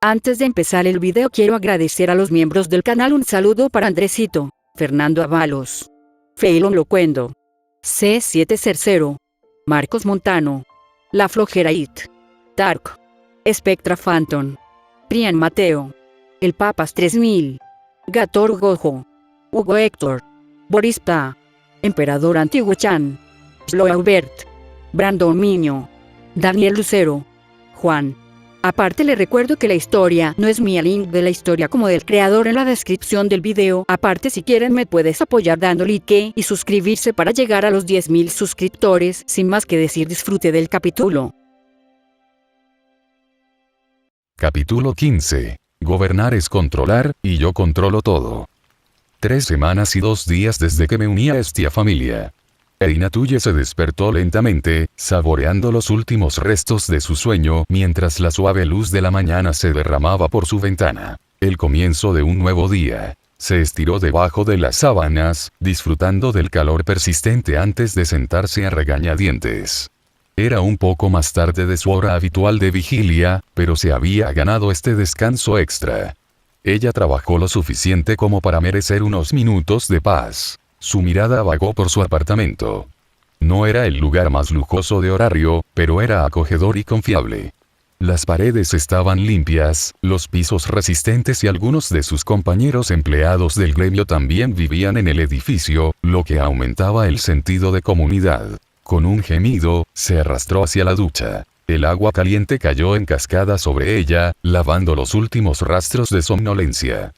Antes de empezar el video quiero agradecer a los miembros del canal. Un saludo para Andresito, Fernando Avalos, Feilon Locuendo, C7 Cercero, Marcos Montano, La Flojera It, Dark, Spectra Phantom, Prian Mateo, El Papas 3000, Gator Gojo, Hugo Héctor, Boris Pa, Emperador Antiguo Chan, Sloaubert, Brandon Miño, Daniel Lucero, Juan. Aparte le recuerdo que la historia no es mía, link de la historia como del creador en la descripción del video. Aparte si quieren me puedes apoyar dando like y suscribirse para llegar a los 10.000 suscriptores. Sin más que decir, disfrute del capítulo. Capítulo 15. Gobernar es controlar, y yo controlo todo. 3 semanas y 2 días desde que me uní a esta familia. Erina Tulle se despertó lentamente, saboreando los últimos restos de su sueño mientras la suave luz de la mañana se derramaba por su ventana. El comienzo de un nuevo día. Se estiró debajo de las sábanas, disfrutando del calor persistente antes de sentarse a regañadientes. Era un poco más tarde de su hora habitual de vigilia, pero se había ganado este descanso extra. Ella trabajó lo suficiente como para merecer unos minutos de paz. Su mirada vagó por su apartamento. No era el lugar más lujoso de Horario, pero era acogedor y confiable. Las paredes estaban limpias, los pisos resistentes y algunos de sus compañeros empleados del gremio también vivían en el edificio, lo que aumentaba el sentido de comunidad. Con un gemido, se arrastró hacia la ducha. El agua caliente cayó en cascada sobre ella, lavando los últimos rastros de somnolencia.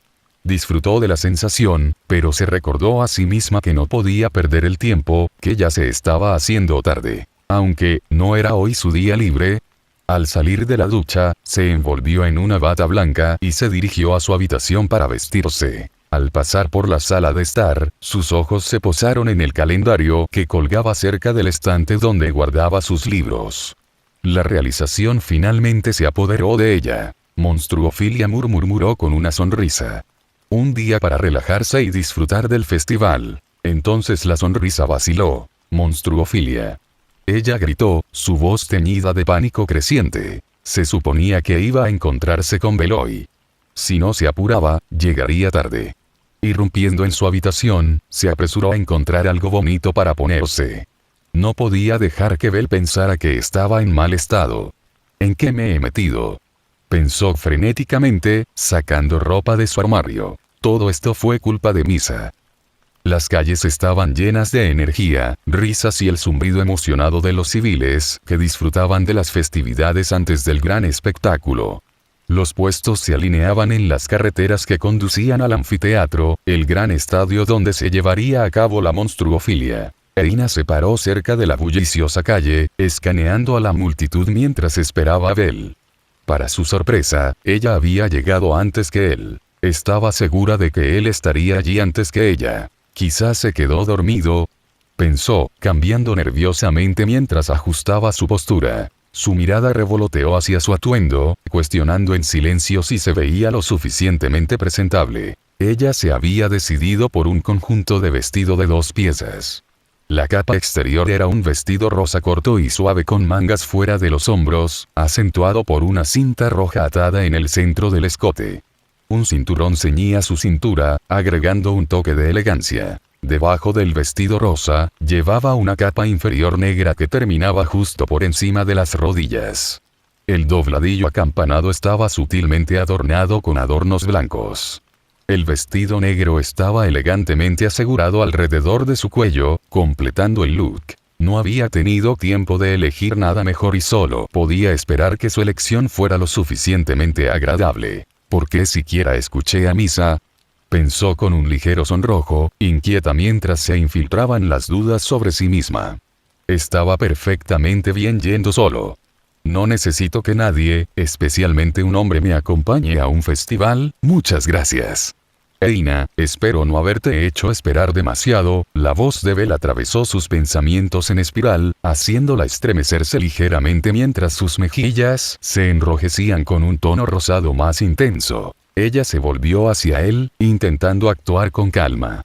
Disfrutó de la sensación, pero se recordó a sí misma que no podía perder el tiempo, que ya se estaba haciendo tarde. Aunque no era hoy su día libre. Al salir de la ducha, se envolvió en una bata blanca y se dirigió a su habitación para vestirse. Al pasar por la sala de estar, sus ojos se posaron en el calendario que colgaba cerca del estante donde guardaba sus libros. La realización finalmente se apoderó de ella. Monstruofilia murmuró con una sonrisa. Un día para relajarse y disfrutar del festival. Entonces la sonrisa vaciló. Monstruofilia. Ella gritó, su voz teñida de pánico creciente. Se suponía que iba a encontrarse con Veloy. Si no se apuraba, llegaría tarde. Irrumpiendo en su habitación, se apresuró a encontrar algo bonito para ponerse. No podía dejar que Bel pensara que estaba en mal estado. ¿En qué me he metido?, pensó frenéticamente, sacando ropa de su armario. Todo esto fue culpa de Misa. Las calles estaban llenas de energía, risas y el zumbido emocionado de los civiles, que disfrutaban de las festividades antes del gran espectáculo. Los puestos se alineaban en las carreteras que conducían al anfiteatro, el gran estadio donde se llevaría a cabo la monstruofilia. Erina se paró cerca de la bulliciosa calle, escaneando a la multitud mientras esperaba a Bel. Para su sorpresa, ella había llegado antes que él. Estaba segura de que él estaría allí antes que ella. Quizás se quedó dormido, pensó, cambiando nerviosamente mientras ajustaba su postura. Su mirada revoloteó hacia su atuendo, cuestionando en silencio si se veía lo suficientemente presentable. Ella se había decidido por un conjunto de vestido de 2 piezas. La capa exterior era un vestido rosa corto y suave con mangas fuera de los hombros, acentuado por una cinta roja atada en el centro del escote. Un cinturón ceñía su cintura, agregando un toque de elegancia. Debajo del vestido rosa, llevaba una capa inferior negra que terminaba justo por encima de las rodillas. El dobladillo acampanado estaba sutilmente adornado con adornos blancos. El vestido negro estaba elegantemente asegurado alrededor de su cuello, completando el look. No había tenido tiempo de elegir nada mejor y solo podía esperar que su elección fuera lo suficientemente agradable. ¿Por qué siquiera escuché a Misa?, pensó con un ligero sonrojo, inquieta mientras se infiltraban las dudas sobre sí misma. Estaba perfectamente bien yendo solo. No necesito que nadie, especialmente un hombre, me acompañe a un festival, muchas gracias. Erina, espero no haberte hecho esperar demasiado. La voz de Bel atravesó sus pensamientos en espiral, haciéndola estremecerse ligeramente mientras sus mejillas se enrojecían con un tono rosado más intenso. Ella se volvió hacia él, intentando actuar con calma.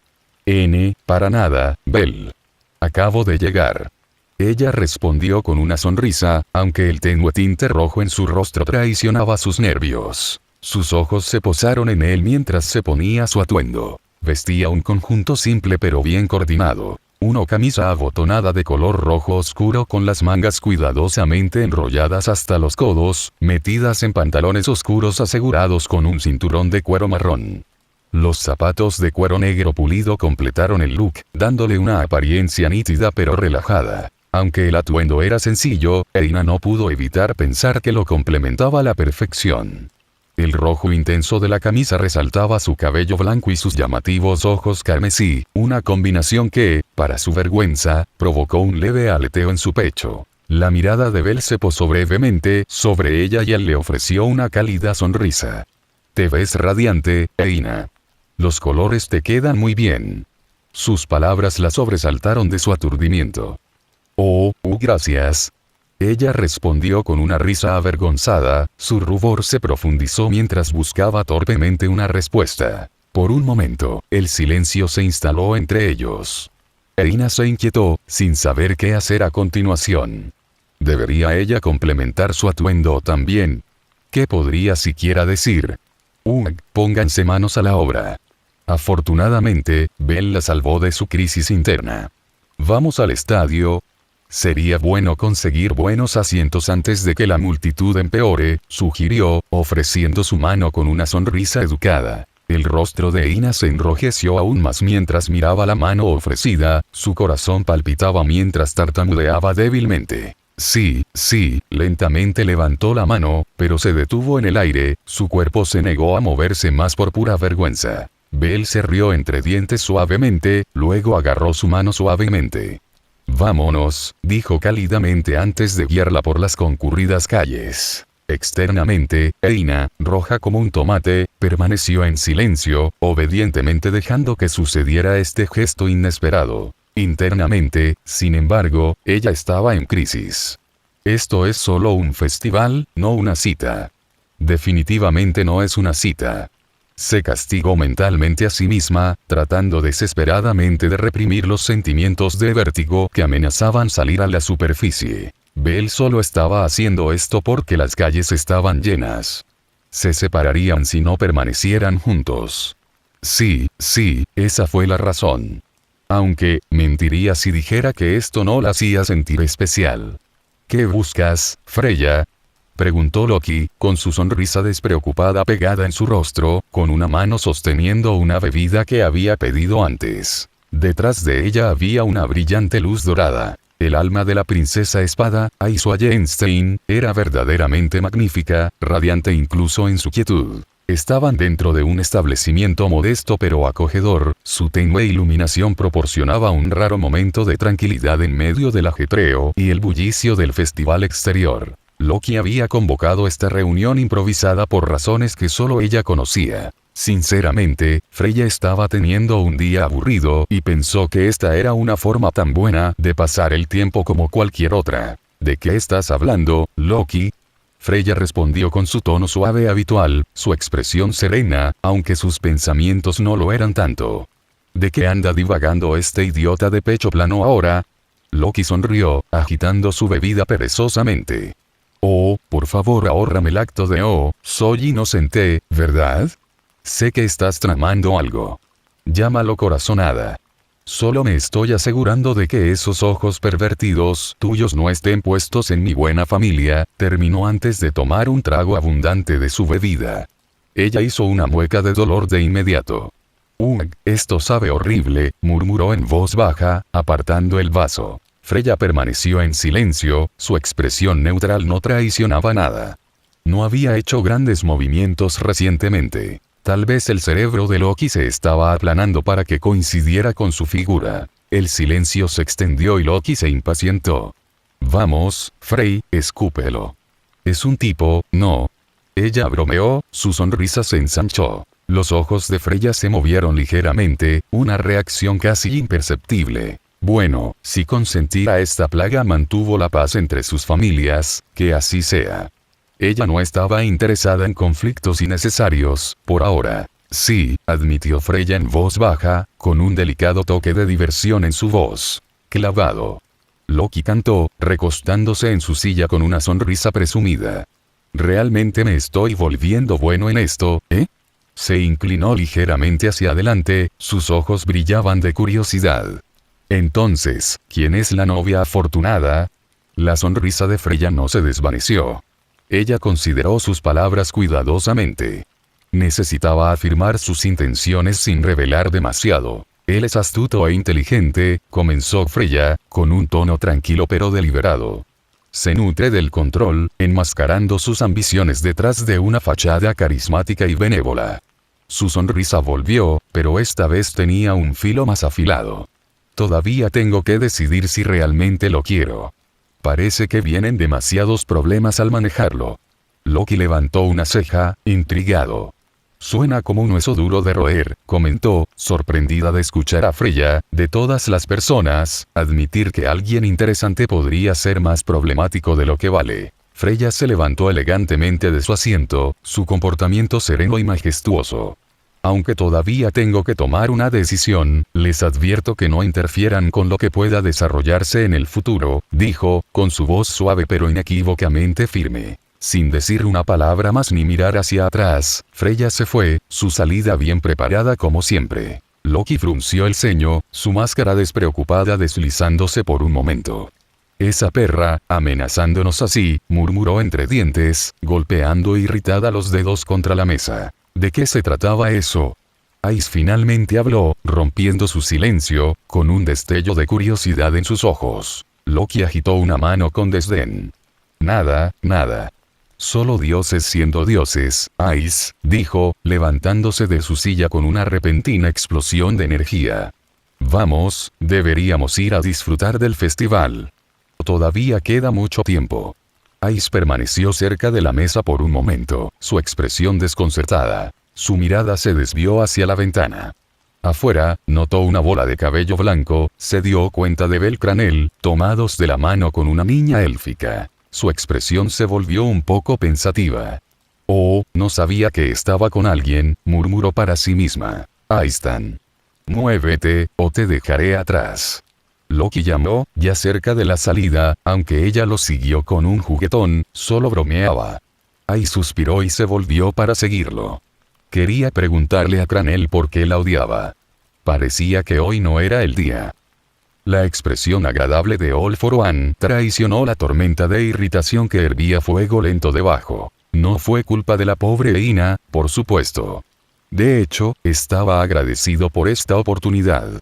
Para nada, Bel. Acabo de llegar. Ella respondió con una sonrisa, aunque el tenue tinte rojo en su rostro traicionaba sus nervios. Sus ojos se posaron en él mientras se ponía su atuendo. Vestía un conjunto simple pero bien coordinado. Una camisa abotonada de color rojo oscuro con las mangas cuidadosamente enrolladas hasta los codos, metidas en pantalones oscuros asegurados con un cinturón de cuero marrón. Los zapatos de cuero negro pulido completaron el look, dándole una apariencia nítida pero relajada. Aunque el atuendo era sencillo, Eina no pudo evitar pensar que lo complementaba a la perfección. El rojo intenso de la camisa resaltaba su cabello blanco y sus llamativos ojos carmesí, una combinación que, para su vergüenza, provocó un leve aleteo en su pecho. La mirada de Belle se posó brevemente sobre ella y él le ofreció una cálida sonrisa. «Te ves radiante, Eina. Los colores te quedan muy bien». Sus palabras la sobresaltaron de su aturdimiento. «Oh, gracias». Ella respondió con una risa avergonzada, su rubor se profundizó mientras buscaba torpemente una respuesta. Por un momento, el silencio se instaló entre ellos. Eina se inquietó, sin saber qué hacer a continuación. ¿Debería ella complementar su atuendo también? ¿Qué podría siquiera decir? Pónganse manos a la obra. Afortunadamente, Belle la salvó de su crisis interna. «Vamos al estadio». «Sería bueno conseguir buenos asientos antes de que la multitud empeore», sugirió, ofreciendo su mano con una sonrisa educada. El rostro de Eina se enrojeció aún más mientras miraba la mano ofrecida, su corazón palpitaba mientras tartamudeaba débilmente. Sí, lentamente levantó la mano, pero se detuvo en el aire, su cuerpo se negó a moverse más por pura vergüenza. Belle se rió entre dientes suavemente, luego agarró su mano suavemente. «Vámonos», dijo cálidamente antes de guiarla por las concurridas calles. Externamente, Eina, roja como un tomate, permaneció en silencio, obedientemente dejando que sucediera este gesto inesperado. Internamente, sin embargo, ella estaba en crisis. Esto es solo un festival, no una cita. Definitivamente no es una cita. Se castigó mentalmente a sí misma, tratando desesperadamente de reprimir los sentimientos de vértigo que amenazaban salir a la superficie. Belle solo estaba haciendo esto porque las calles estaban llenas. Se separarían si no permanecieran juntos. Sí, esa fue la razón. Aunque, mentiría si dijera que esto no la hacía sentir especial. «¿Qué buscas, Freya?», preguntó Loki, con su sonrisa despreocupada pegada en su rostro, con una mano sosteniendo una bebida que había pedido antes. Detrás de ella había una brillante luz dorada. El alma de la princesa espada, Aisha Jenstein, era verdaderamente magnífica, radiante incluso en su quietud. Estaban dentro de un establecimiento modesto pero acogedor, su tenue iluminación proporcionaba un raro momento de tranquilidad en medio del ajetreo y el bullicio del festival exterior. Loki había convocado esta reunión improvisada por razones que solo ella conocía. Sinceramente, Freya estaba teniendo un día aburrido y pensó que esta era una forma tan buena de pasar el tiempo como cualquier otra. «¿De qué estás hablando, Loki?», Freya respondió con su tono suave habitual, su expresión serena, aunque sus pensamientos no lo eran tanto. «¿De qué anda divagando este idiota de pecho plano ahora?». Loki sonrió, agitando su bebida perezosamente. «Oh, por favor ahórrame el acto de soy inocente, ¿verdad? Sé que estás tramando algo. Llámalo corazonada. Solo me estoy asegurando de que esos ojos pervertidos tuyos no estén puestos en mi buena familia», terminó antes de tomar un trago abundante de su bebida. Ella hizo una mueca de dolor de inmediato. Esto sabe horrible», murmuró en voz baja, apartando el vaso. Freya permaneció en silencio, su expresión neutral no traicionaba nada. No había hecho grandes movimientos recientemente. Tal vez el cerebro de Loki se estaba aplanando para que coincidiera con su figura. El silencio se extendió y Loki se impacientó. «Vamos, Frey, escúpelo. Es un tipo, ¿no?». Ella bromeó, su sonrisa se ensanchó. Los ojos de Freya se movieron ligeramente, una reacción casi imperceptible. Bueno, si consentir a esta plaga mantuvo la paz entre sus familias, que así sea. Ella no estaba interesada en conflictos innecesarios, por ahora. «Sí», admitió Freya en voz baja, con un delicado toque de diversión en su voz. «Clavado». Loki cantó, recostándose en su silla con una sonrisa presumida. ¿Realmente me estoy volviendo bueno en esto, eh? Se inclinó ligeramente hacia adelante, sus ojos brillaban de curiosidad. Entonces, ¿quién es la novia afortunada? La sonrisa de Freya no se desvaneció. Ella consideró sus palabras cuidadosamente. Necesitaba afirmar sus intenciones sin revelar demasiado. Él es astuto e inteligente, comenzó Freya, con un tono tranquilo pero deliberado. Se nutre del control, enmascarando sus ambiciones detrás de una fachada carismática y benévola. Su sonrisa volvió, pero esta vez tenía un filo más afilado. Todavía tengo que decidir si realmente lo quiero. Parece que vienen demasiados problemas al manejarlo. Loki levantó una ceja, intrigado. Suena como un hueso duro de roer, comentó, sorprendida de escuchar a Freya. De todas las personas, admitir que alguien interesante podría ser más problemático de lo que vale. Freya se levantó elegantemente de su asiento, su comportamiento sereno y majestuoso. Aunque todavía tengo que tomar una decisión, les advierto que no interfieran con lo que pueda desarrollarse en el futuro, dijo, con su voz suave pero inequívocamente firme. Sin decir una palabra más ni mirar hacia atrás, Freya se fue, su salida bien preparada como siempre. Loki frunció el ceño, su máscara despreocupada deslizándose por un momento. Esa perra, amenazándonos así, murmuró entre dientes, golpeando irritada los dedos contra la mesa. ¿De qué se trataba eso? Ice finalmente habló, rompiendo su silencio, con un destello de curiosidad en sus ojos. Loki agitó una mano con desdén. Nada, nada. Solo dioses siendo dioses, Ice, dijo, levantándose de su silla con una repentina explosión de energía. Vamos, deberíamos ir a disfrutar del festival. Todavía queda mucho tiempo. Ice permaneció cerca de la mesa por un momento, su expresión desconcertada. Su mirada se desvió hacia la ventana. Afuera, notó una bola de cabello blanco, se dio cuenta de Belcranel, tomados de la mano con una niña élfica. Su expresión se volvió un poco pensativa. Oh, no sabía que estaba con alguien, murmuró para sí misma. Aistan. Muévete, o te dejaré atrás. Loki llamó, ya cerca de la salida, aunque ella lo siguió con un juguetón, solo bromeaba. Ai suspiró y se volvió para seguirlo. Quería preguntarle a Cranel por qué la odiaba. Parecía que hoy no era el día. La expresión agradable de All for One traicionó la tormenta de irritación que hervía fuego lento debajo. No fue culpa de la pobre Eina, por supuesto. De hecho, estaba agradecido por esta oportunidad.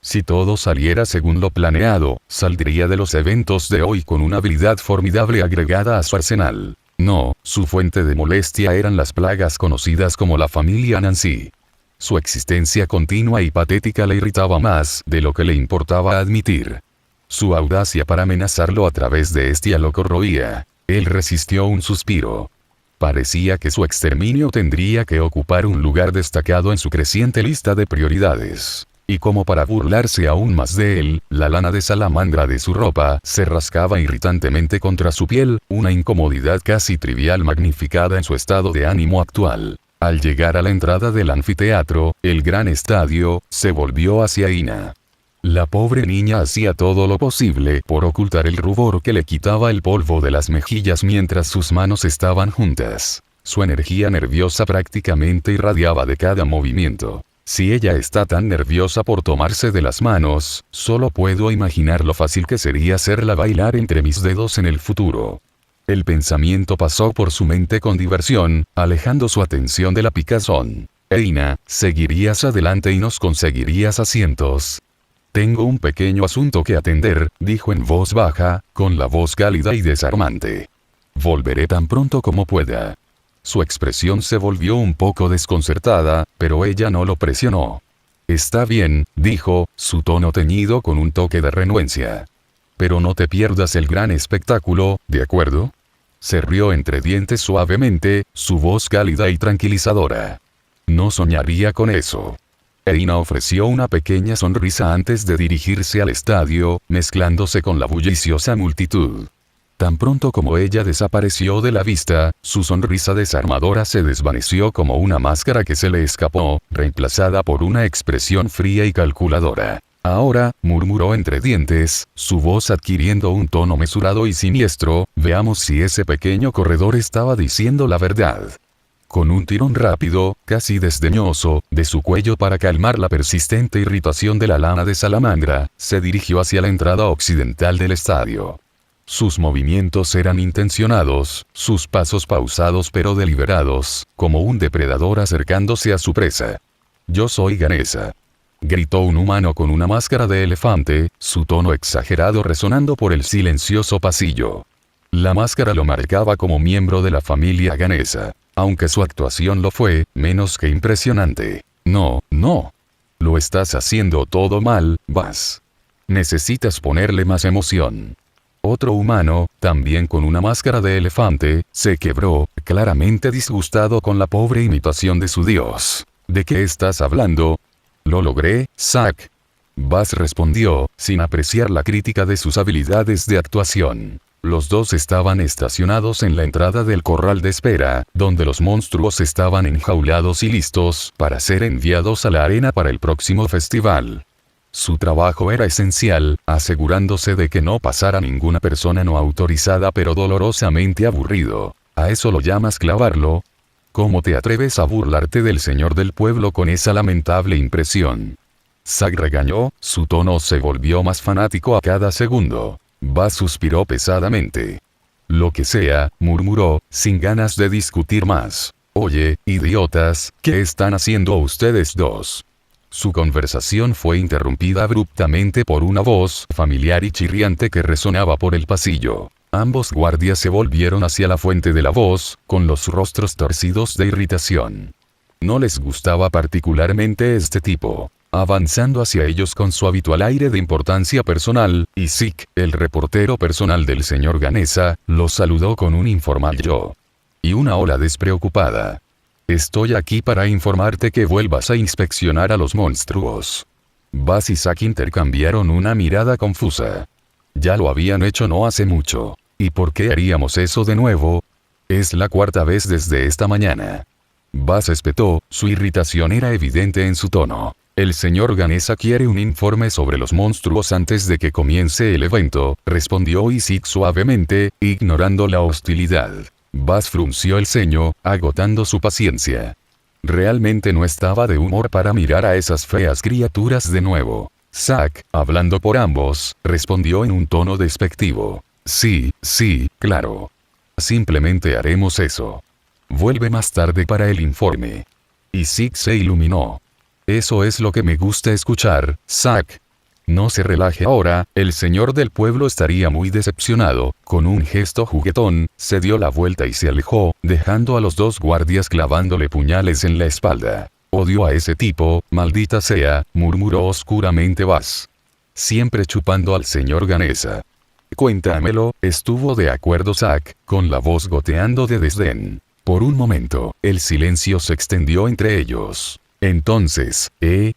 Si todo saliera según lo planeado, saldría de los eventos de hoy con una habilidad formidable agregada a su arsenal. No, su fuente de molestia eran las plagas conocidas como la familia Nancy. Su existencia continua y patética le irritaba más de lo que le importaba admitir. Su audacia para amenazarlo a través de este lo corroía. Él resistió un suspiro. Parecía que su exterminio tendría que ocupar un lugar destacado en su creciente lista de prioridades. Y como para burlarse aún más de él, la lana de salamandra de su ropa se rascaba irritantemente contra su piel, una incomodidad casi trivial magnificada en su estado de ánimo actual. Al llegar a la entrada del anfiteatro, el gran estadio, se volvió hacia Ina. La pobre niña hacía todo lo posible por ocultar el rubor que le quitaba el polvo de las mejillas mientras sus manos estaban juntas. Su energía nerviosa prácticamente irradiaba de cada movimiento. Si ella está tan nerviosa por tomarse de las manos, solo puedo imaginar lo fácil que sería hacerla bailar entre mis dedos en el futuro. El pensamiento pasó por su mente con diversión, alejando su atención de la picazón. Eina, ¿seguirías adelante y nos conseguirías asientos? Tengo un pequeño asunto que atender, dijo en voz baja, con la voz cálida y desarmante. Volveré tan pronto como pueda. Su expresión se volvió un poco desconcertada, pero ella no lo presionó. Está bien, dijo, su tono teñido con un toque de renuencia. Pero no te pierdas el gran espectáculo, ¿de acuerdo? Se rió entre dientes suavemente, su voz cálida y tranquilizadora. No soñaría con eso. Eina ofreció una pequeña sonrisa antes de dirigirse al estadio, mezclándose con la bulliciosa multitud. Tan pronto como ella desapareció de la vista, su sonrisa desarmadora se desvaneció como una máscara que se le escapó, reemplazada por una expresión fría y calculadora. Ahora, murmuró entre dientes, su voz adquiriendo un tono mesurado y siniestro, veamos si ese pequeño corredor estaba diciendo la verdad. Con un tirón rápido, casi desdeñoso, de su cuello para calmar la persistente irritación de la lana de salamandra, se dirigió hacia la entrada occidental del estadio. Sus movimientos eran intencionados, sus pasos pausados pero deliberados, como un depredador acercándose a su presa. «Yo soy Ganesa», gritó un humano con una máscara de elefante, su tono exagerado resonando por el silencioso pasillo. La máscara lo marcaba como miembro de la familia Ganesa, aunque su actuación lo fue, menos que impresionante. «No, no. Lo estás haciendo todo mal, Buzz. Necesitas ponerle más emoción». Otro humano, también con una máscara de elefante, se quebró, claramente disgustado con la pobre imitación de su dios. «¿De qué estás hablando?» «Lo logré, Zack». Buzz respondió, sin apreciar la crítica de sus habilidades de actuación. Los dos estaban estacionados en la entrada del corral de espera, donde los monstruos estaban enjaulados y listos para ser enviados a la arena para el próximo festival. Su trabajo era esencial, asegurándose de que no pasara ninguna persona no autorizada pero dolorosamente aburrido. ¿A eso lo llamas clavarlo? ¿Cómo te atreves a burlarte del señor del pueblo con esa lamentable impresión? Zack regañó, su tono se volvió más fanático a cada segundo. Buzz suspiró pesadamente. «Lo que sea», murmuró, sin ganas de discutir más. «Oye, idiotas, ¿qué están haciendo ustedes dos?» Su conversación fue interrumpida abruptamente por una voz familiar y chirriante que resonaba por el pasillo. Ambos guardias se volvieron hacia la fuente de la voz, con los rostros torcidos de irritación. No les gustaba particularmente este tipo. Avanzando hacia ellos con su habitual aire de importancia personal, y Zeke, el reportero personal del señor Ganesa, los saludó con un informal yo. Y una ola despreocupada. «Estoy aquí para informarte que vuelvas a inspeccionar a los monstruos». Buzz y Zack intercambiaron una mirada confusa. Ya lo habían hecho no hace mucho. ¿Y por qué haríamos eso de nuevo? Es la cuarta vez desde esta mañana. Buzz espetó, su irritación era evidente en su tono. «El señor Ganesa quiere un informe sobre los monstruos antes de que comience el evento», respondió Zeke suavemente, ignorando la hostilidad. Buzz frunció el ceño, agotando su paciencia. Realmente no estaba de humor para mirar a esas feas criaturas de nuevo. Zack, hablando por ambos, respondió en un tono despectivo. «Sí, claro. Simplemente haremos eso. Vuelve más tarde para el informe». Y Zeke se iluminó. «Eso es lo que me gusta escuchar, Zack. No se relaje ahora, el señor del pueblo estaría muy decepcionado». Con un gesto juguetón, se dio la vuelta y se alejó, dejando a los dos guardias clavándole puñales en la espalda. «Odio a ese tipo, maldita sea», murmuró oscuramente Buzz. «Siempre chupando al señor Ganesa». «Cuéntamelo», estuvo de acuerdo Zack, con la voz goteando de desdén. Por un momento, el silencio se extendió entre ellos. «Entonces,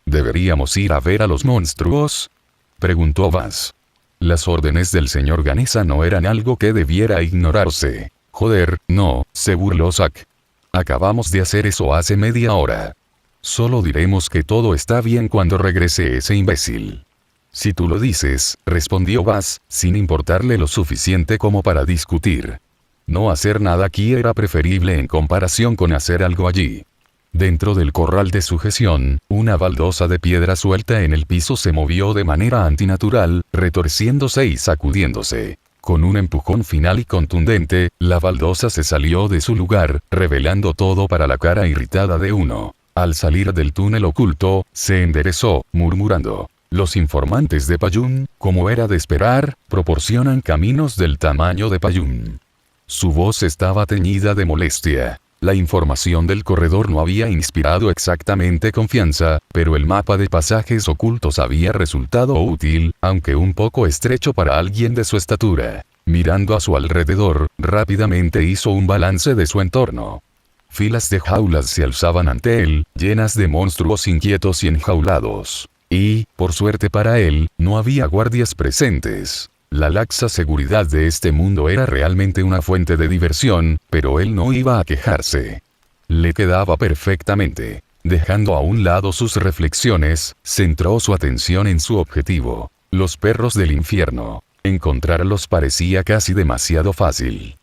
¿deberíamos ir a ver a los monstruos?», preguntó Buzz. Las órdenes del señor Ganesa no eran algo que debiera ignorarse. «Joder, no», se burló Zack. «Acabamos de hacer eso hace media hora. Solo diremos que todo está bien cuando regrese ese imbécil». «Si tú lo dices», respondió Buzz, sin importarle lo suficiente como para discutir. No hacer nada aquí era preferible en comparación con hacer algo allí. Dentro del corral de sujeción, una baldosa de piedra suelta en el piso se movió de manera antinatural, retorciéndose y sacudiéndose. Con un empujón final y contundente, la baldosa se salió de su lugar, revelando todo para la cara irritada de uno. Al salir del túnel oculto, se enderezó, murmurando. «Los informantes de Payún, como era de esperar, proporcionan caminos del tamaño de Payún». Su voz estaba teñida de molestia. La información del corredor no había inspirado exactamente confianza, pero el mapa de pasajes ocultos había resultado útil, aunque un poco estrecho para alguien de su estatura. Mirando a su alrededor, rápidamente hizo un balance de su entorno. Filas de jaulas se alzaban ante él, llenas de monstruos inquietos y enjaulados. Y, por suerte para él, no había guardias presentes. La laxa seguridad de este mundo era realmente una fuente de diversión, pero él no iba a quejarse. Le quedaba perfectamente. Dejando a un lado sus reflexiones, centró su atención en su objetivo. Los perros del infierno. Encontrarlos parecía casi demasiado fácil.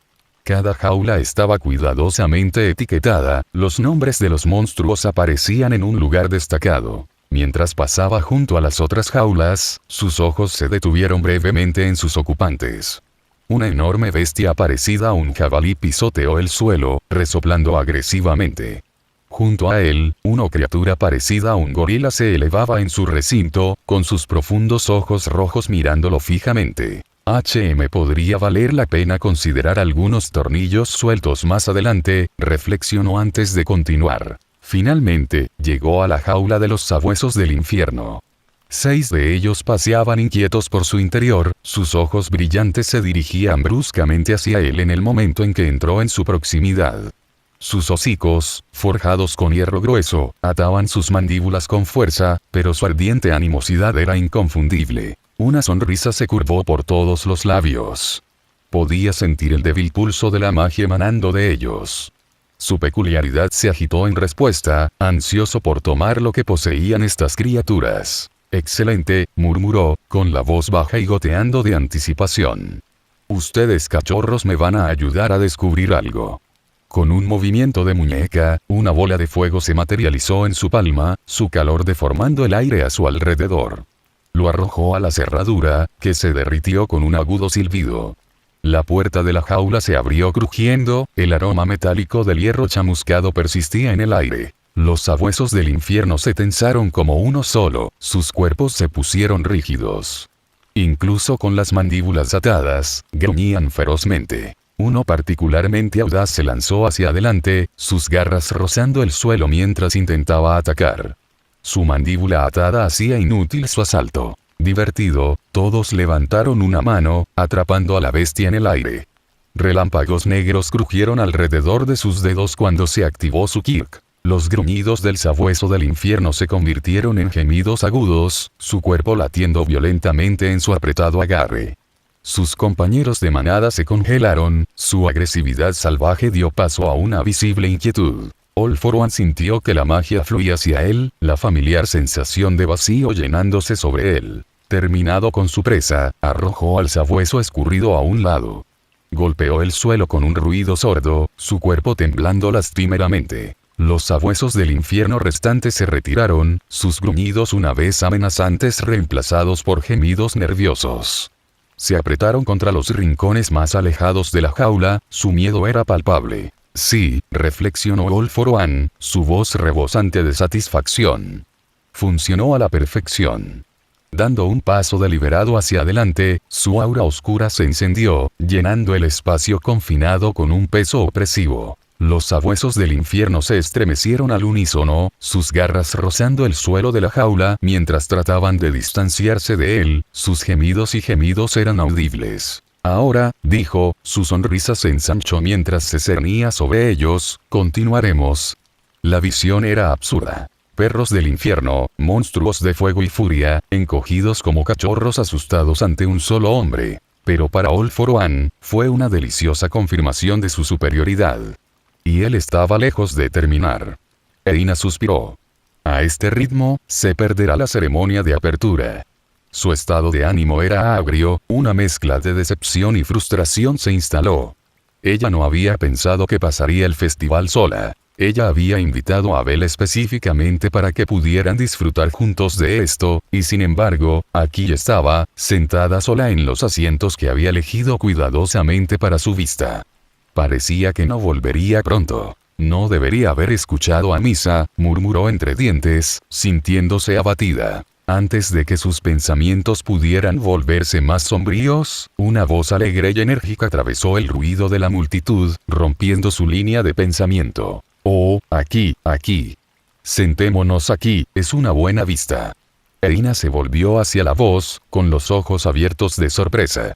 Cada jaula estaba cuidadosamente etiquetada, los nombres de los monstruos aparecían en un lugar destacado. Mientras pasaba junto a las otras jaulas, sus ojos se detuvieron brevemente en sus ocupantes. Una enorme bestia parecida a un jabalí pisoteó el suelo, resoplando agresivamente. Junto a él, una criatura parecida a un gorila se elevaba en su recinto, con sus profundos ojos rojos mirándolo fijamente. Podría valer la pena considerar algunos tornillos sueltos más adelante, reflexionó antes de continuar. Finalmente, llegó a la jaula de los sabuesos del infierno. 6 de ellos paseaban inquietos por su interior, sus ojos brillantes se dirigían bruscamente hacia él en el momento en que entró en su proximidad. Sus hocicos, forjados con hierro grueso, ataban sus mandíbulas con fuerza, pero su ardiente animosidad era inconfundible. Una sonrisa se curvó por todos los labios. Podía sentir el débil pulso de la magia emanando de ellos. Su peculiaridad se agitó en respuesta, ansioso por tomar lo que poseían estas criaturas. «Excelente», murmuró, con la voz baja y goteando de anticipación. «Ustedes cachorros me van a ayudar a descubrir algo». Con un movimiento de muñeca, una bola de fuego se materializó en su palma, su calor deformando el aire a su alrededor. Lo arrojó a la cerradura, que se derritió con un agudo silbido. La puerta de la jaula se abrió crujiendo, el aroma metálico del hierro chamuscado persistía en el aire. Los sabuesos del infierno se tensaron como uno solo, sus cuerpos se pusieron rígidos. Incluso con las mandíbulas atadas, gruñían ferozmente. Uno particularmente audaz se lanzó hacia adelante, sus garras rozando el suelo mientras intentaba atacar. Su mandíbula atada hacía inútil su asalto. Divertido, todos levantaron una mano, atrapando a la bestia en el aire. Relámpagos negros crujieron alrededor de sus dedos cuando se activó su kirk. Los gruñidos del sabueso del infierno se convirtieron en gemidos agudos, su cuerpo latiendo violentamente en su apretado agarre. Sus compañeros de manada se congelaron, su agresividad salvaje dio paso a una visible inquietud. All for One sintió que la magia fluía hacia él, la familiar sensación de vacío llenándose sobre él. Terminado con su presa, arrojó al sabueso escurrido a un lado. Golpeó el suelo con un ruido sordo, su cuerpo temblando lastimeramente. Los sabuesos del infierno restantes se retiraron, sus gruñidos una vez amenazantes reemplazados por gemidos nerviosos. Se apretaron contra los rincones más alejados de la jaula, su miedo era palpable. Sí, reflexionó All for One, su voz rebosante de satisfacción. Funcionó a la perfección. Dando un paso deliberado hacia adelante, su aura oscura se encendió, llenando el espacio confinado con un peso opresivo. Los sabuesos del infierno se estremecieron al unísono, sus garras rozando el suelo de la jaula mientras trataban de distanciarse de él, sus gemidos y gemidos eran audibles. Ahora, dijo, su sonrisa se ensanchó mientras se cernía sobre ellos, continuaremos. La visión era absurda. Perros del infierno, monstruos de fuego y furia, encogidos como cachorros asustados ante un solo hombre. Pero para All for One, fue una deliciosa confirmación de su superioridad. Y él estaba lejos de terminar. Erina suspiró. A este ritmo, se perderá la ceremonia de apertura. Su estado de ánimo era agrio, una mezcla de decepción y frustración se instaló. Ella no había pensado que pasaría el festival sola. Ella había invitado a Abel específicamente para que pudieran disfrutar juntos de esto, y sin embargo, aquí estaba, sentada sola en los asientos que había elegido cuidadosamente para su vista. Parecía que no volvería pronto. No debería haber escuchado a Misa, murmuró entre dientes, sintiéndose abatida. Antes de que sus pensamientos pudieran volverse más sombríos, una voz alegre y enérgica atravesó el ruido de la multitud, rompiendo su línea de pensamiento. «Oh, aquí, aquí. Sentémonos aquí, es una buena vista». Erina se volvió hacia la voz, con los ojos abiertos de sorpresa.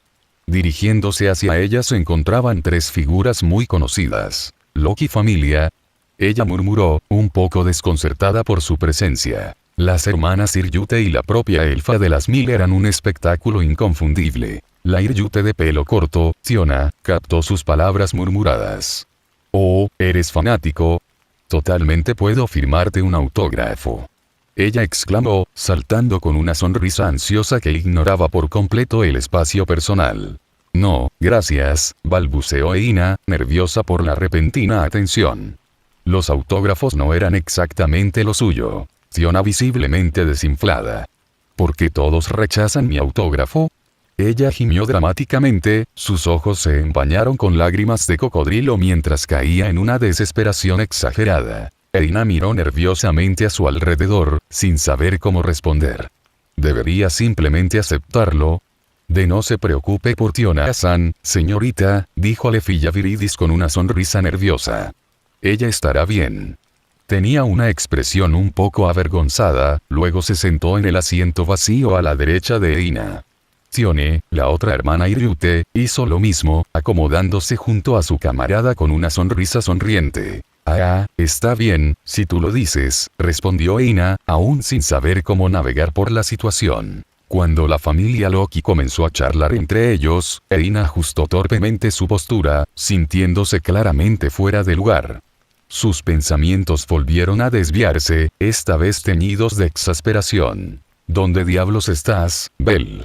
Dirigiéndose hacia ella se encontraban 3 figuras muy conocidas. «Loki familia». Ella murmuró, un poco desconcertada por su presencia. Las hermanas Iryute y la propia elfa de las 1000 eran un espectáculo inconfundible. La Iryute de pelo corto, Tiona, captó sus palabras murmuradas. «Oh, eres fanático». Totalmente puedo firmarte un autógrafo. Ella exclamó, saltando con una sonrisa ansiosa que ignoraba por completo el espacio personal. No, gracias, balbuceó Eina, nerviosa por la repentina atención. Los autógrafos no eran exactamente lo suyo. Fiona visiblemente desinflada. ¿Por qué todos rechazan mi autógrafo? Ella gimió dramáticamente, sus ojos se empañaron con lágrimas de cocodrilo mientras caía en una desesperación exagerada. Eina miró nerviosamente a su alrededor, sin saber cómo responder. ¿Debería simplemente aceptarlo? No se preocupe por Fiona-san, señorita, dijo Alefilla Viridis con una sonrisa nerviosa. Ella estará bien. Tenía una expresión un poco avergonzada, luego se sentó en el asiento vacío a la derecha de Eina. Tione, la otra hermana Ryute, hizo lo mismo, acomodándose junto a su camarada con una sonrisa sonriente. Ah, está bien, si tú lo dices, respondió Eina, aún sin saber cómo navegar por la situación. Cuando la familia Loki comenzó a charlar entre ellos, Eina ajustó torpemente su postura, sintiéndose claramente fuera de lugar. Sus pensamientos volvieron a desviarse, esta vez teñidos de exasperación. ¿Dónde diablos estás, Belle?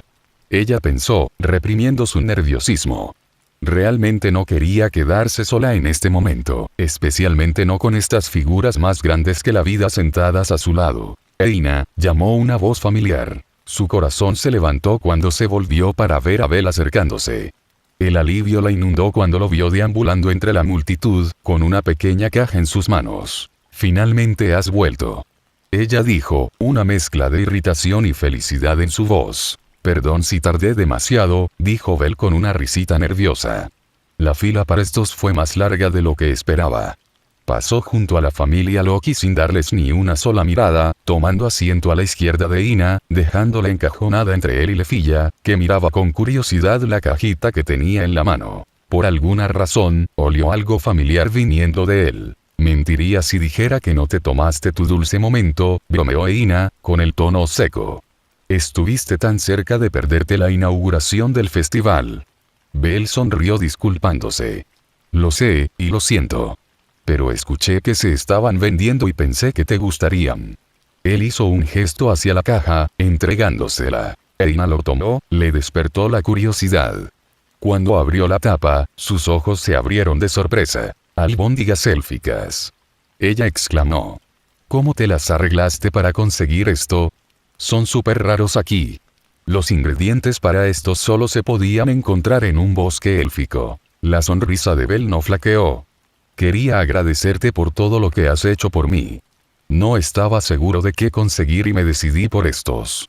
Ella pensó, reprimiendo su nerviosismo. Realmente no quería quedarse sola en este momento, especialmente no con estas figuras más grandes que la vida sentadas a su lado. Eina, llamó una voz familiar. Su corazón se levantó cuando se volvió para ver a Belle acercándose. El alivio la inundó cuando lo vio deambulando entre la multitud, con una pequeña caja en sus manos. Finalmente has vuelto. Ella dijo, una mezcla de irritación y felicidad en su voz. Perdón si tardé demasiado, dijo Belle con una risita nerviosa. La fila para estos fue más larga de lo que esperaba. Pasó junto a la familia Loki sin darles ni una sola mirada, tomando asiento a la izquierda de Eina, dejándola encajonada entre él y Lefilla, que miraba con curiosidad la cajita que tenía en la mano. Por alguna razón, olió algo familiar viniendo de él. Mentiría si dijera que no te tomaste tu dulce momento, bromeó Eina, con el tono seco. Estuviste tan cerca de perderte la inauguración del festival. Belle sonrió disculpándose. Lo sé, y lo siento. Pero escuché que se estaban vendiendo y pensé que te gustarían. Él hizo un gesto hacia la caja, entregándosela. Eina lo tomó, le despertó la curiosidad. Cuando abrió la tapa, sus ojos se abrieron de sorpresa. Albóndigas élficas. Ella exclamó. ¿Cómo te las arreglaste para conseguir esto? Son súper raros aquí. Los ingredientes para esto solo se podían encontrar en un bosque élfico. La sonrisa de Belle no flaqueó. Quería agradecerte por todo lo que has hecho por mí. No estaba seguro de qué conseguir y me decidí por estos.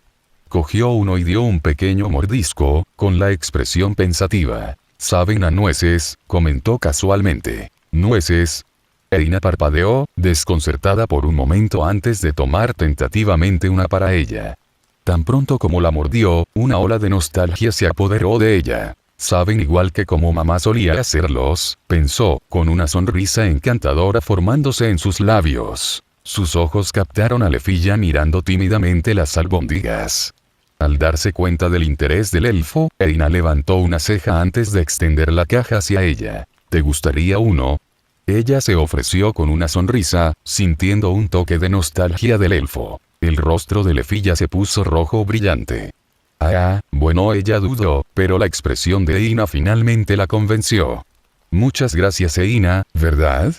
Cogió uno y dio un pequeño mordisco, con la expresión pensativa. ¿Saben a nueces?, comentó casualmente. ¿Nueces? Eina parpadeó, desconcertada por un momento antes de tomar tentativamente una para ella. Tan pronto como la mordió, una ola de nostalgia se apoderó de ella. Saben igual que como mamá solía hacerlos, pensó, con una sonrisa encantadora formándose en sus labios. Sus ojos captaron a Lefilla mirando tímidamente las albóndigas. Al darse cuenta del interés del elfo, Eina levantó una ceja antes de extender la caja hacia ella. ¿Te gustaría uno? Ella se ofreció con una sonrisa, sintiendo un toque de nostalgia del elfo. El rostro de Lefilla se puso rojo brillante. Ah, bueno, ella dudó, pero la expresión de Eina finalmente la convenció. Muchas gracias Eina, ¿verdad?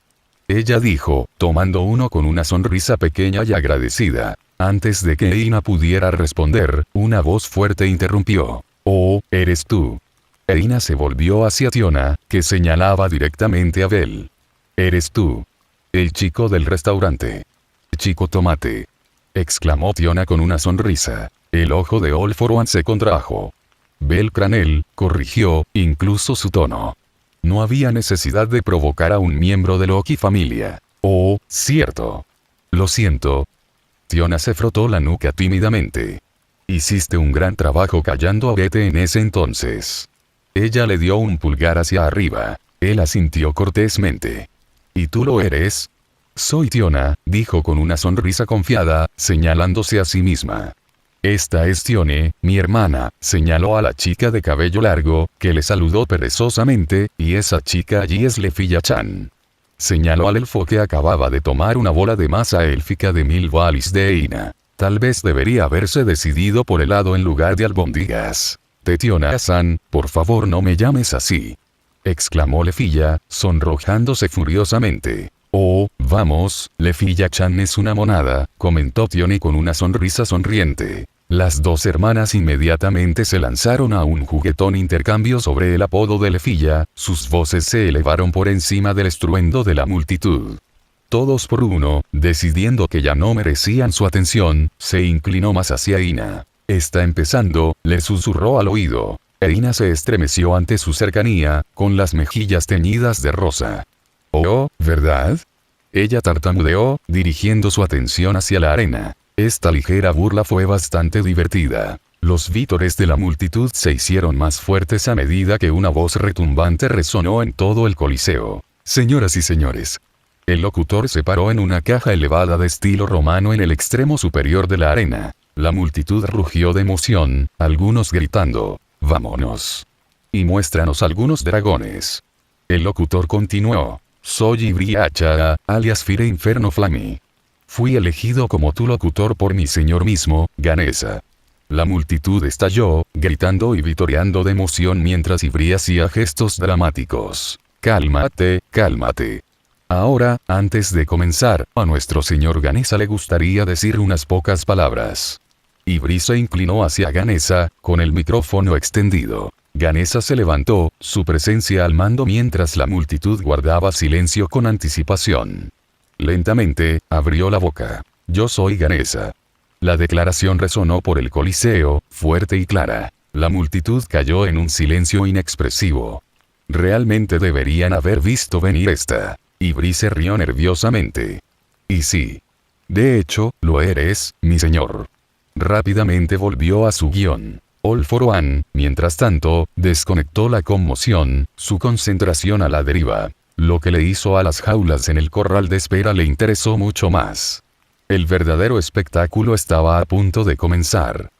Ella dijo, tomando uno con una sonrisa pequeña y agradecida. Antes de que Eina pudiera responder, una voz fuerte interrumpió. Oh, eres tú. Eina se volvió hacia Fiona, que señalaba directamente a Belle. Eres tú. El chico del restaurante. Chico tomate. Exclamó Fiona con una sonrisa. El ojo de All For One se contrajo. Belle Cranel, corrigió, incluso su tono. No había necesidad de provocar a un miembro de Loki familia. Oh, cierto. Lo siento. Fiona se frotó la nuca tímidamente. Hiciste un gran trabajo callando a Bete en ese entonces. Ella le dio un pulgar hacia arriba. Él asintió cortésmente. ¿Y tú lo eres? Soy Fiona, dijo con una sonrisa confiada, señalándose a sí misma. Esta es Tione, mi hermana, señaló a la chica de cabello largo, que le saludó perezosamente, y esa chica allí es Lefilla-chan. Señaló al elfo que acababa de tomar una bola de masa élfica de 1000 valis de Eina. Tal vez debería haberse decidido por helado en lugar de albóndigas. Tetionasan, por favor no me llames así. Exclamó Lefilla, sonrojándose furiosamente. Oh, vamos, Lefilla-chan es una monada, comentó Tioni con una sonrisa sonriente. Las dos hermanas inmediatamente se lanzaron a un juguetón intercambio sobre el apodo de Lefilla, sus voces se elevaron por encima del estruendo de la multitud. Todos por uno, decidiendo que ya no merecían su atención, se inclinó más hacia Ina. Está empezando, le susurró al oído. Ina se estremeció ante su cercanía, con las mejillas teñidas de rosa. Oh, ¿verdad? Ella tartamudeó, dirigiendo su atención hacia la arena. Esta ligera burla fue bastante divertida. Los vítores de la multitud se hicieron más fuertes a medida que una voz retumbante resonó en todo el coliseo. Señoras y señores. El locutor se paró en una caja elevada de estilo romano en el extremo superior de la arena. La multitud rugió de emoción, algunos gritando, «¡Vámonos! Y muéstranos algunos dragones». El locutor continuó, «Soy Ibriacha, alias Fire Inferno Flami. Fui elegido como tu locutor por mi señor mismo, Ganesa». La multitud estalló, gritando y vitoreando de emoción mientras Ibri hacía gestos dramáticos. «Cálmate, cálmate». Ahora, antes de comenzar, a nuestro señor Ganesa le gustaría decir unas pocas palabras. Ibri se inclinó hacia Ganesa, con el micrófono extendido. Ganesa se levantó, su presencia al mando mientras la multitud guardaba silencio con anticipación. Lentamente, abrió la boca. «Yo soy Ganesa». La declaración resonó por el coliseo, fuerte y clara. La multitud cayó en un silencio inexpresivo. Realmente deberían haber visto venir esta. Ibri se rió nerviosamente. «Y sí. De hecho, lo eres, mi señor». Rápidamente volvió a su guión. All for One, mientras tanto, desconectó la conmoción, su concentración a la deriva. Lo que le hizo a las jaulas en el corral de espera le interesó mucho más. El verdadero espectáculo estaba a punto de comenzar.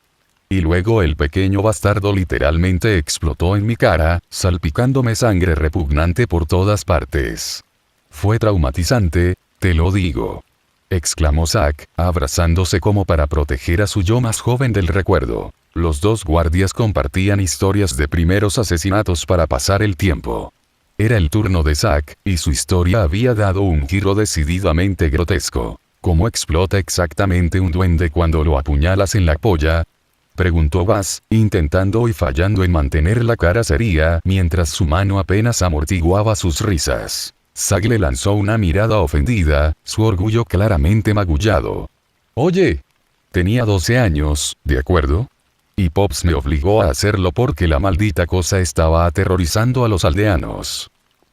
Y luego el pequeño bastardo literalmente explotó en mi cara, salpicándome sangre repugnante por todas partes. Fue traumatizante, te lo digo. Exclamó Zack, abrazándose como para proteger a su yo más joven del recuerdo. Los dos guardias compartían historias de primeros asesinatos para pasar el tiempo. Era el turno de Zack, y su historia había dado un giro decididamente grotesco. ¿Cómo explota exactamente un duende cuando lo apuñalas en la polla?, preguntó Buzz, intentando y fallando en mantener la cara seria mientras su mano apenas amortiguaba sus risas. Zack le lanzó una mirada ofendida, su orgullo claramente magullado. «Oye, tenía 12 años, ¿de acuerdo? Y Pops me obligó a hacerlo porque la maldita cosa estaba aterrorizando a los aldeanos».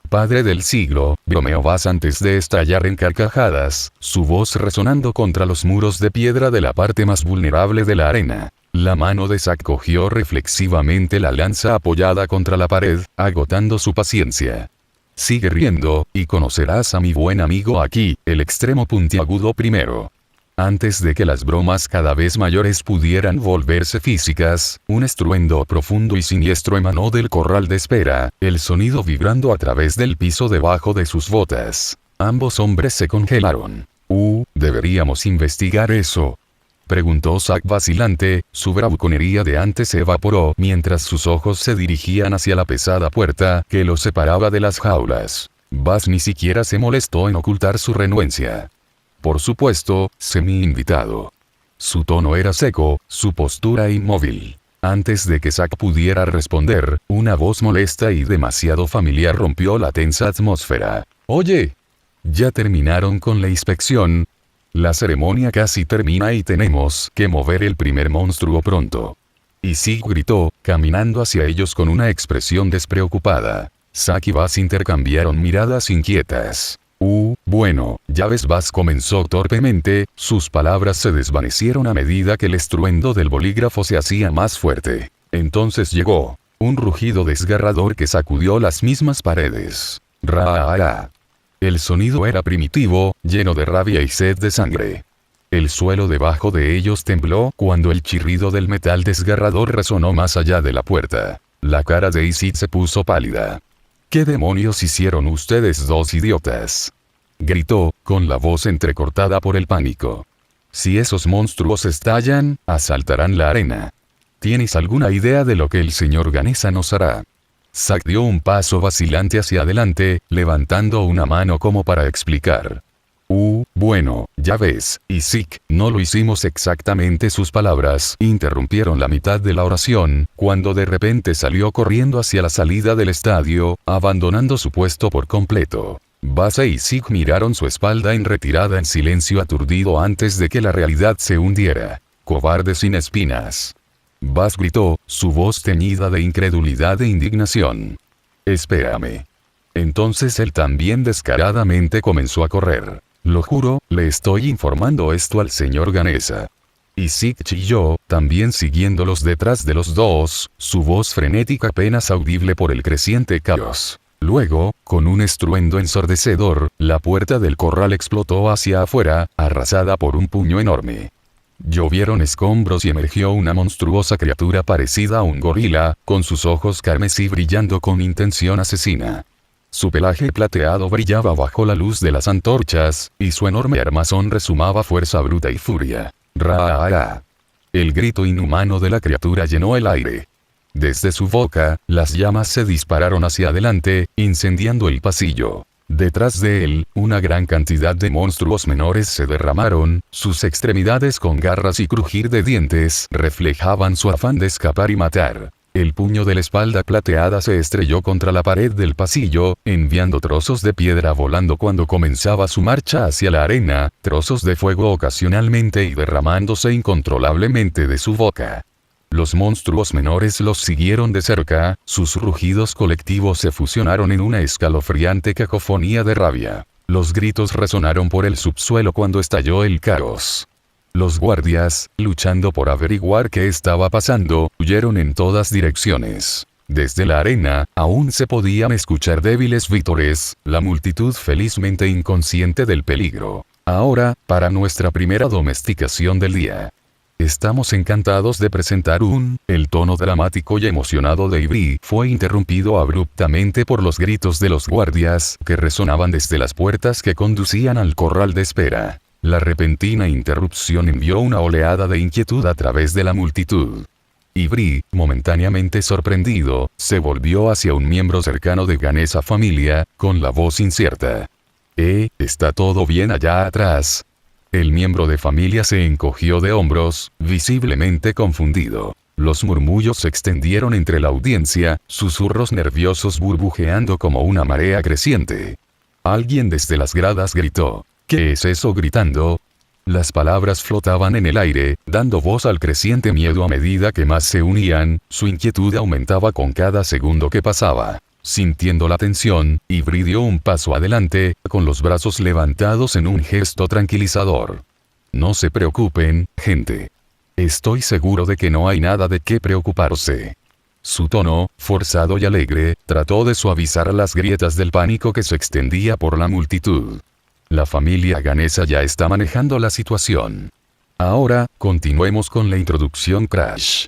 «Padre del siglo», bromeó Buzz antes de estallar en carcajadas, su voz resonando contra los muros de piedra de la parte más vulnerable de la arena. La mano de Zack cogió reflexivamente la lanza apoyada contra la pared, agotando su paciencia. «Sigue riendo, y conocerás a mi buen amigo aquí, el extremo puntiagudo primero». Antes de que las bromas cada vez mayores pudieran volverse físicas, un estruendo profundo y siniestro emanó del corral de espera, el sonido vibrando a través del piso debajo de sus botas. Ambos hombres se congelaron. Deberíamos investigar eso», preguntó Zack vacilante, su bravuconería de antes se evaporó mientras sus ojos se dirigían hacia la pesada puerta que los separaba de las jaulas. Buzz ni siquiera se molestó en ocultar su renuencia. «Por supuesto, semi-invitado». Su tono era seco, su postura inmóvil. Antes de que Zack pudiera responder, una voz molesta y demasiado familiar rompió la tensa atmósfera. «Oye, ¿ya terminaron con la inspección? La ceremonia casi termina y tenemos que mover el primer monstruo pronto». Y Zig gritó, caminando hacia ellos con una expresión despreocupada. Zack y Buzz intercambiaron miradas inquietas. Bueno, ya ves, Buzz comenzó torpemente, sus palabras se desvanecieron a medida que el estruendo del bolígrafo se hacía más fuerte. Entonces llegó un rugido desgarrador que sacudió las mismas paredes. Ra. El sonido era primitivo, lleno de rabia y sed de sangre. El suelo debajo de ellos tembló cuando el chirrido del metal desgarrador resonó más allá de la puerta. La cara de Isid se puso pálida. «¿Qué demonios hicieron ustedes dos idiotas?», gritó, con la voz entrecortada por el pánico. Si esos monstruos estallan, asaltarán la arena. ¿Tienes alguna idea de lo que el señor Ganesha nos hará? Zack dio un paso vacilante hacia adelante, levantando una mano como para explicar. Bueno, ya ves, y Zeke, no lo hicimos exactamente. Sus palabras interrumpieron la mitad de la oración, cuando de repente salió corriendo hacia la salida del estadio, abandonando su puesto por completo. Base y Zeke miraron su espalda en retirada en silencio aturdido antes de que la realidad se hundiera. Cobarde sin espinas. Buzz gritó, su voz teñida de incredulidad e indignación. Espérame. Entonces él también descaradamente comenzó a correr. Lo juro, le estoy informando esto al señor Ganesha. Y Zeke chilló, también siguiéndolos detrás de los dos, su voz frenética apenas audible por el creciente caos. Luego, con un estruendo ensordecedor, la puerta del corral explotó hacia afuera, arrasada por un puño enorme. Llovieron escombros y emergió una monstruosa criatura parecida a un gorila, con sus ojos carmesí brillando con intención asesina. Su pelaje plateado brillaba bajo la luz de las antorchas, y su enorme armazón resumaba fuerza bruta y furia. ¡Ra! El grito inhumano de la criatura llenó el aire. Desde su boca, las llamas se dispararon hacia adelante, incendiando el pasillo. Detrás de él, una gran cantidad de monstruos menores se derramaron, sus extremidades con garras y crujir de dientes reflejaban su afán de escapar y matar. El puño de la espalda plateada se estrelló contra la pared del pasillo, enviando trozos de piedra volando cuando comenzaba su marcha hacia la arena, trozos de fuego ocasionalmente y derramándose incontrolablemente de su boca. Los monstruos menores los siguieron de cerca, sus rugidos colectivos se fusionaron en una escalofriante cacofonía de rabia. Los gritos resonaron por el subsuelo cuando estalló el caos. Los guardias, luchando por averiguar qué estaba pasando, huyeron en todas direcciones. Desde la arena, aún se podían escuchar débiles vítores, la multitud felizmente inconsciente del peligro. Ahora, para nuestra primera domesticación del día. Estamos encantados de presentar El tono dramático y emocionado de Avery fue interrumpido abruptamente por los gritos de los guardias, que resonaban desde las puertas que conducían al corral de espera. La repentina interrupción envió una oleada de inquietud a través de la multitud. Avery, momentáneamente sorprendido, se volvió hacia un miembro cercano de Ganesha familia, con la voz incierta. ¿Está todo bien allá atrás? El miembro de familia se encogió de hombros, visiblemente confundido. Los murmullos se extendieron entre la audiencia, susurros nerviosos burbujeando como una marea creciente. Alguien desde las gradas gritó. ¿Qué es eso gritando? Las palabras flotaban en el aire, dando voz al creciente miedo a medida que más se unían, su inquietud aumentaba con cada segundo que pasaba. Sintiendo la tensión, Avery dio un paso adelante, con los brazos levantados en un gesto tranquilizador. No se preocupen, gente. Estoy seguro de que no hay nada de qué preocuparse. Su tono, forzado y alegre, trató de suavizar las grietas del pánico que se extendía por la multitud. La familia Ganesha ya está manejando la situación. Ahora, continuemos con la introducción Crash.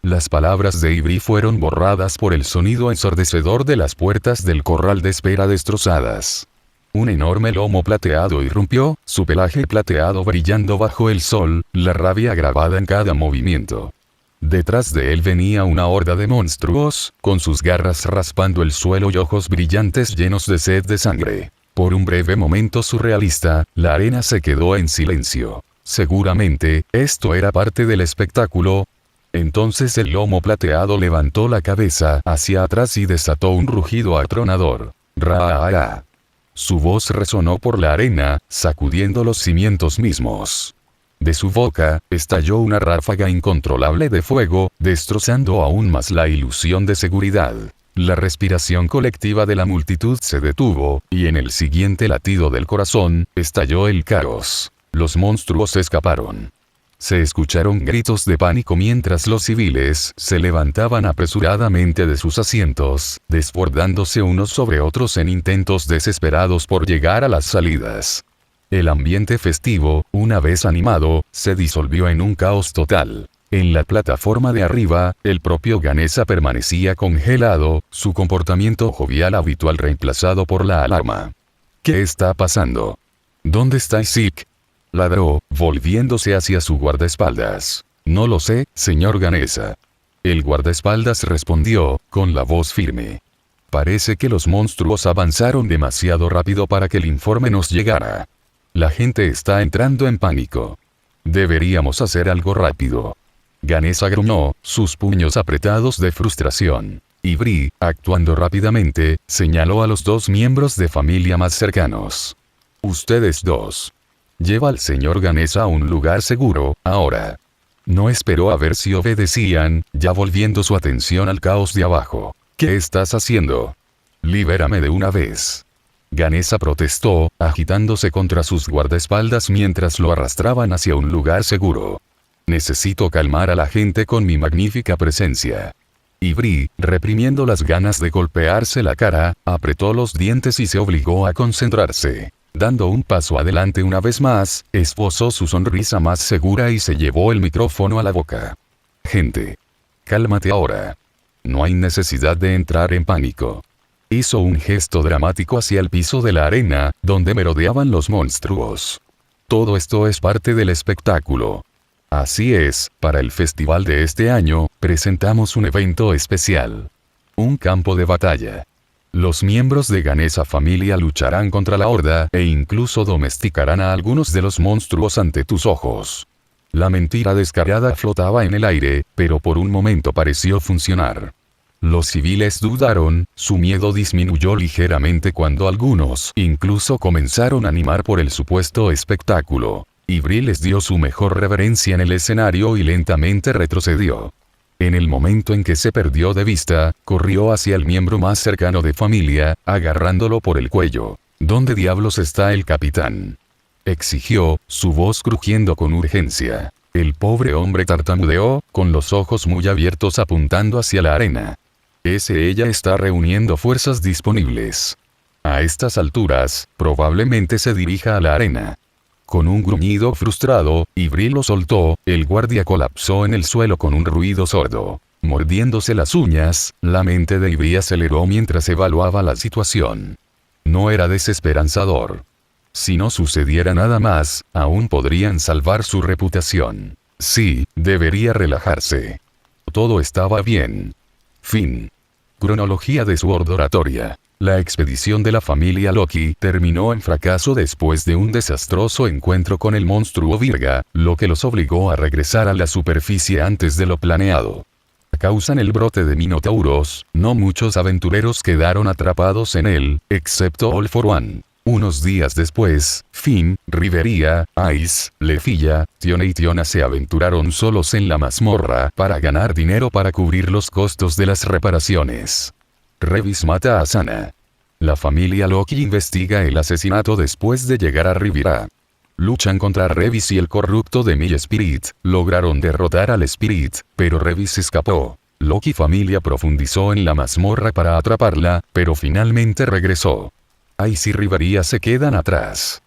Las palabras de Avery fueron borradas por el sonido ensordecedor de las puertas del corral de espera destrozadas. Un enorme lomo plateado irrumpió, su pelaje plateado brillando bajo el sol, la rabia grabada en cada movimiento. Detrás de él venía una horda de monstruos, con sus garras raspando el suelo y ojos brillantes llenos de sed de sangre. Por un breve momento surrealista, la arena se quedó en silencio. Seguramente, esto era parte del espectáculo. Entonces el lomo plateado levantó la cabeza hacia atrás y desató un rugido atronador. ¡Ra! Su voz resonó por la arena, sacudiendo los cimientos mismos. De su boca, estalló una ráfaga incontrolable de fuego, destrozando aún más la ilusión de seguridad. La respiración colectiva de la multitud se detuvo, y en el siguiente latido del corazón, estalló el caos. Los monstruos escaparon. Se escucharon gritos de pánico mientras los civiles se levantaban apresuradamente de sus asientos, desbordándose unos sobre otros en intentos desesperados por llegar a las salidas. El ambiente festivo, una vez animado, se disolvió en un caos total. En la plataforma de arriba, el propio Ganesha permanecía congelado, su comportamiento jovial habitual reemplazado por la alarma. ¿Qué está pasando? ¿Dónde está Isaac? Ladró, volviéndose hacia su guardaespaldas. No lo sé, señor Ganesha. El guardaespaldas respondió, con la voz firme. Parece que los monstruos avanzaron demasiado rápido para que el informe nos llegara. La gente está entrando en pánico. Deberíamos hacer algo rápido. Ganesha gruñó, sus puños apretados de frustración. Y Bree, actuando rápidamente, señaló a los dos miembros de familia más cercanos. Ustedes dos. Lleva al señor Ganesha a un lugar seguro, ahora. No esperó a ver si obedecían, ya volviendo su atención al caos de abajo. ¿Qué estás haciendo? Libérame de una vez. Ganesha protestó, agitándose contra sus guardaespaldas mientras lo arrastraban hacia un lugar seguro. Necesito calmar a la gente con mi magnífica presencia. Y Bree, reprimiendo las ganas de golpearse la cara, apretó los dientes y se obligó a concentrarse. Dando un paso adelante una vez más, esbozó su sonrisa más segura y se llevó el micrófono a la boca. Gente. Cálmate ahora. No hay necesidad de entrar en pánico. Hizo un gesto dramático hacia el piso de la arena, donde merodeaban los monstruos. Todo esto es parte del espectáculo. Así es, para el festival de este año, presentamos un evento especial. Un campo de batalla. Los miembros de Ganesha Familia lucharán contra la horda e incluso domesticarán a algunos de los monstruos ante tus ojos. La mentira descarada flotaba en el aire, pero por un momento pareció funcionar. Los civiles dudaron, su miedo disminuyó ligeramente cuando algunos incluso comenzaron a animar por el supuesto espectáculo. Y Bree les dio su mejor reverencia en el escenario y lentamente retrocedió. En el momento en que se perdió de vista, corrió hacia el miembro más cercano de familia, agarrándolo por el cuello. ¿Dónde diablos está el capitán? Exigió, su voz crujiendo con urgencia. El pobre hombre tartamudeó, con los ojos muy abiertos apuntando hacia la arena. Ella está reuniendo fuerzas disponibles. A estas alturas, probablemente se dirija a la arena. Con un gruñido frustrado, y Bree lo soltó, el guardia colapsó en el suelo con un ruido sordo. Mordiéndose las uñas, la mente de Bree aceleró mientras evaluaba la situación. No era desesperanzador. Si no sucediera nada más, aún podrían salvar su reputación. Sí, debería relajarse. Todo estaba bien. Fin. Cronología de Sword Oratoria. La expedición de la familia Loki terminó en fracaso después de un desastroso encuentro con el monstruo Virga, lo que los obligó a regresar a la superficie antes de lo planeado. A causa del brote de minotauros, no muchos aventureros quedaron atrapados en él, excepto All for One. Unos días después, Finn, Riveria, Ice, Lefilla, Tiona y Tiona se aventuraron solos en la mazmorra para ganar dinero para cubrir los costos de las reparaciones. Revis mata a Sana. La familia Loki investiga el asesinato después de llegar a Riviera. Luchan contra Revis y el corrupto de Mill Spirit, lograron derrotar al Spirit, pero Revis escapó. Loki familia profundizó en la mazmorra para atraparla, pero finalmente regresó. Ice y Riveria se quedan atrás.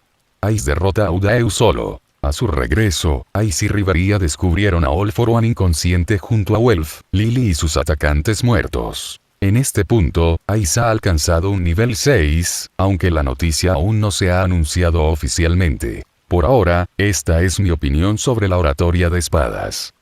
Ice derrota a Udao solo. A su regreso, Ice y Riveria descubrieron a All for One inconsciente junto a Welf, Lily y sus atacantes muertos. En este punto, Ice ha alcanzado un nivel 6, aunque la noticia aún no se ha anunciado oficialmente. Por ahora, esta es mi opinión sobre la oratoria de espadas.